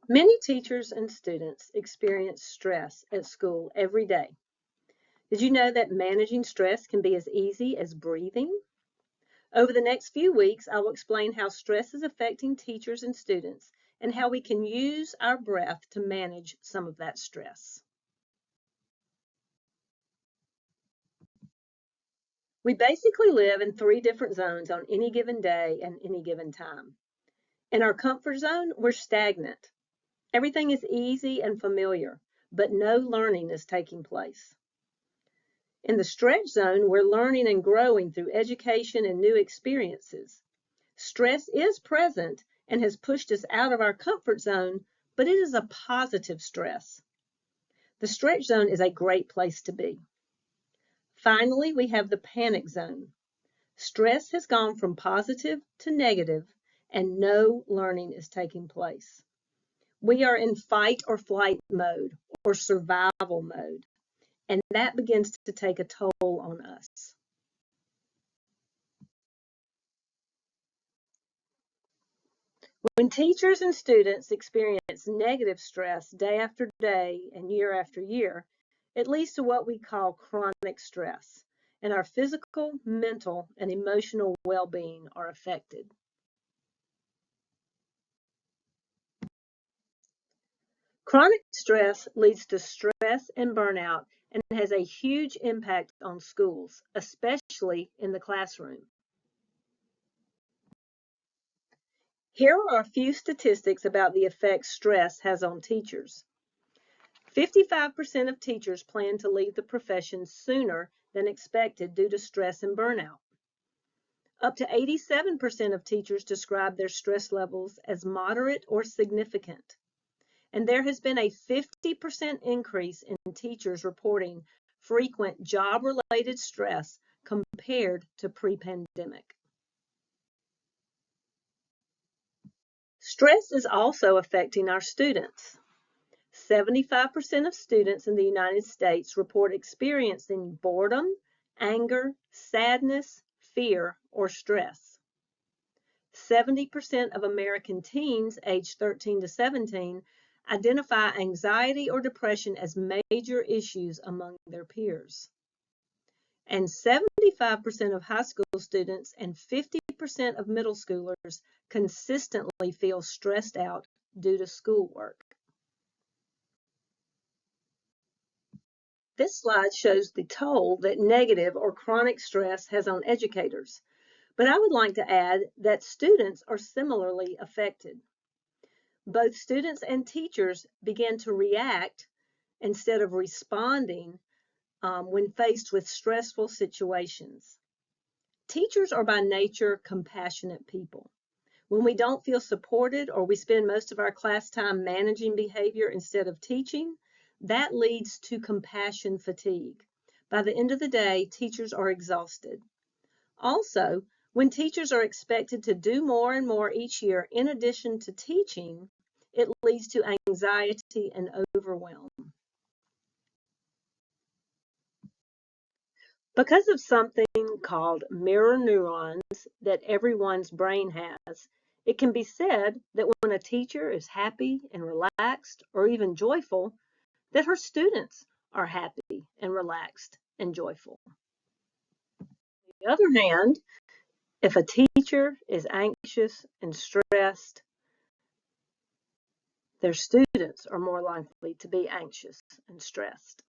Many teachers and students experience stress at school every day. Did you know that managing stress can be as easy as breathing? Over the next few weeks, I will explain how stress is affecting teachers and students and how we can use our breath to manage some of that stress. We basically live in three different zones on any given day and any given time. In our comfort zone, we're stagnant. Everything is easy and familiar, but no learning is taking place. In the stretch zone, we're learning and growing through education and new experiences. Stress is present and has pushed us out of our comfort zone, but it is a positive stress. The stretch zone is a great place to be. Finally, we have the panic zone. Stress has gone from positive to negative, and no learning is taking place. We are in fight or flight mode or survival mode, and that begins to take a toll on us. When teachers and students experience negative stress day after day and year after year, it leads to what we call chronic stress, and our physical, mental, and emotional well-being are affected. Chronic stress leads to stress and burnout and has a huge impact on schools, especially in the classroom. Here are a few statistics about the effect stress has on teachers. 55% of teachers plan to leave the profession sooner than expected due to stress and burnout. Up to 87% of teachers describe their stress levels as moderate or significant. And there has been a 50% increase in teachers reporting frequent job-related stress compared to pre-pandemic. Stress is also affecting our students. 75% of students in the United States report experiencing boredom, anger, sadness, fear, or stress. 70% of American teens aged 13 to 17 identify anxiety or depression as major issues among their peers. And 75% of high school students and 50% of middle schoolers consistently feel stressed out due to schoolwork. This slide shows the toll that negative or chronic stress has on educators, but I would like to add that students are similarly affected. Both students and teachers begin to react instead of responding when faced with stressful situations. Teachers are by nature compassionate people. When we don't feel supported or we spend most of our class time managing behavior instead of teaching, that leads to compassion fatigue. By the end of the day, teachers are exhausted. Also, when teachers are expected to do more and more each year in addition to teaching, it leads to anxiety and overwhelm. Because of something called mirror neurons that everyone's brain has, it can be said that when a teacher is happy and relaxed or even joyful, that her students are happy and relaxed and joyful. On the other hand, if a teacher is anxious and stressed, their students are more likely to be anxious and stressed.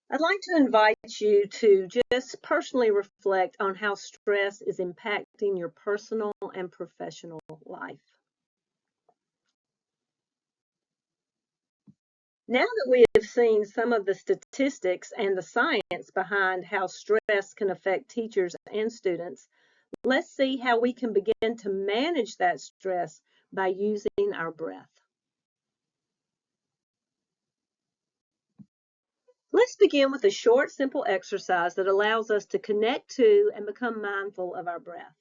I'd like to invite you to just personally reflect on how stress is impacting your personal and professional life. Now that we have seen some of the statistics and the science behind how stress can affect teachers and students, let's see how we can begin to manage that stress by using our breath. Let's begin with a short, simple exercise that allows us to connect to and become mindful of our breath.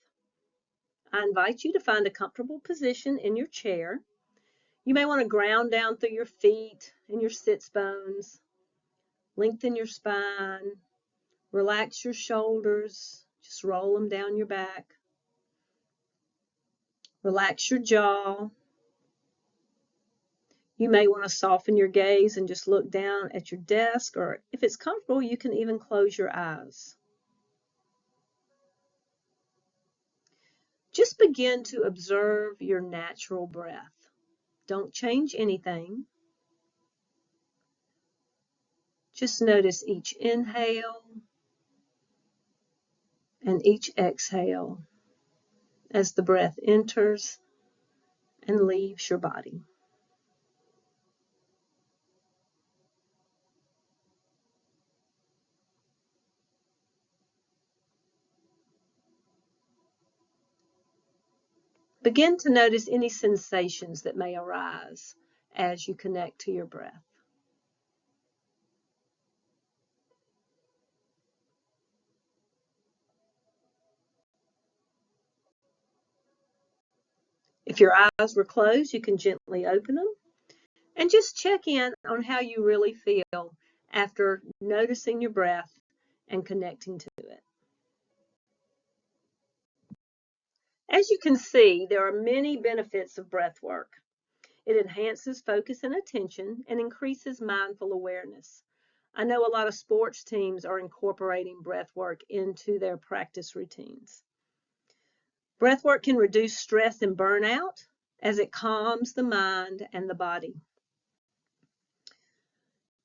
I invite you to find a comfortable position in your chair. You may want to ground down through your feet and your sits bones. Lengthen your spine. Relax your shoulders. Just roll them down your back. Relax your jaw. You may want to soften your gaze and just look down at your desk, or if it's comfortable, you can even close your eyes. Just begin to observe your natural breath. Don't change anything. Just notice each inhale and each exhale as the breath enters and leaves your body. Begin to notice any sensations that may arise as you connect to your breath. If your eyes were closed, you can gently open them and just check in on how you really feel after noticing your breath and connecting to it. As you can see, there are many benefits of breath work. It enhances focus and attention and increases mindful awareness. I know a lot of sports teams are incorporating breath work into their practice routines. Breath work can reduce stress and burnout as it calms the mind and the body.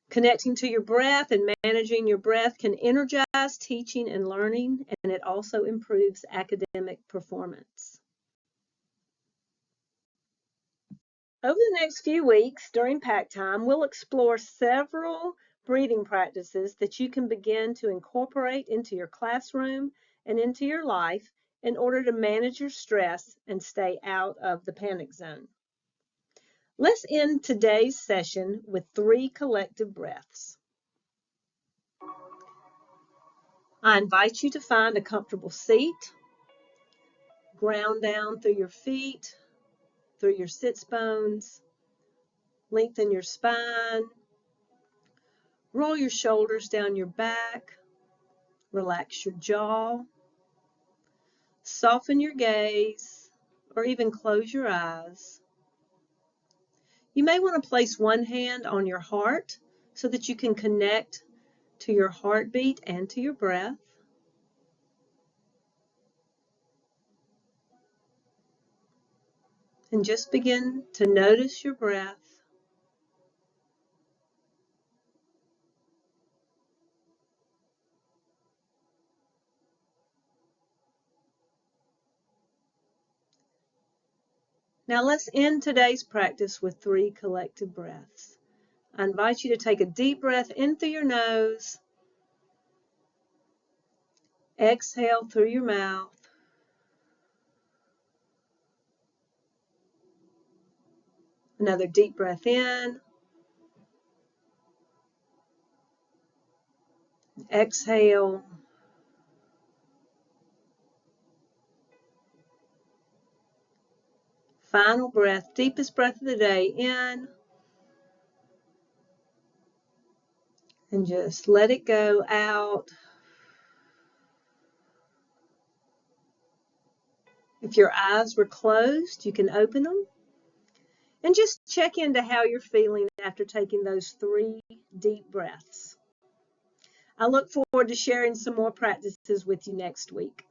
Connecting to your breath and managing your breath can energize teaching and learning, and it also improves academic performance. Over the next few weeks during PAC time, we'll explore several breathing practices that you can begin to incorporate into your classroom and into your life in order to manage your stress and stay out of the panic zone. Let's end today's session with 3 collective breaths. I invite you to find a comfortable seat, ground down through your feet, through your sits bones, lengthen your spine, roll your shoulders down your back, relax your jaw, soften your gaze, or even close your eyes. You may want to place one hand on your heart so that you can connect to your heartbeat and to your breath. And just begin to notice your breath. Now let's end today's practice with 3 collective breaths. I invite you to take a deep breath in through your nose, exhale through your mouth, another deep breath in, exhale, final breath, deepest breath of the day in, and just let it go out. If your eyes were closed, you can open them and just check into how you're feeling after taking those 3 deep breaths. I look forward to sharing some more practices with you next week.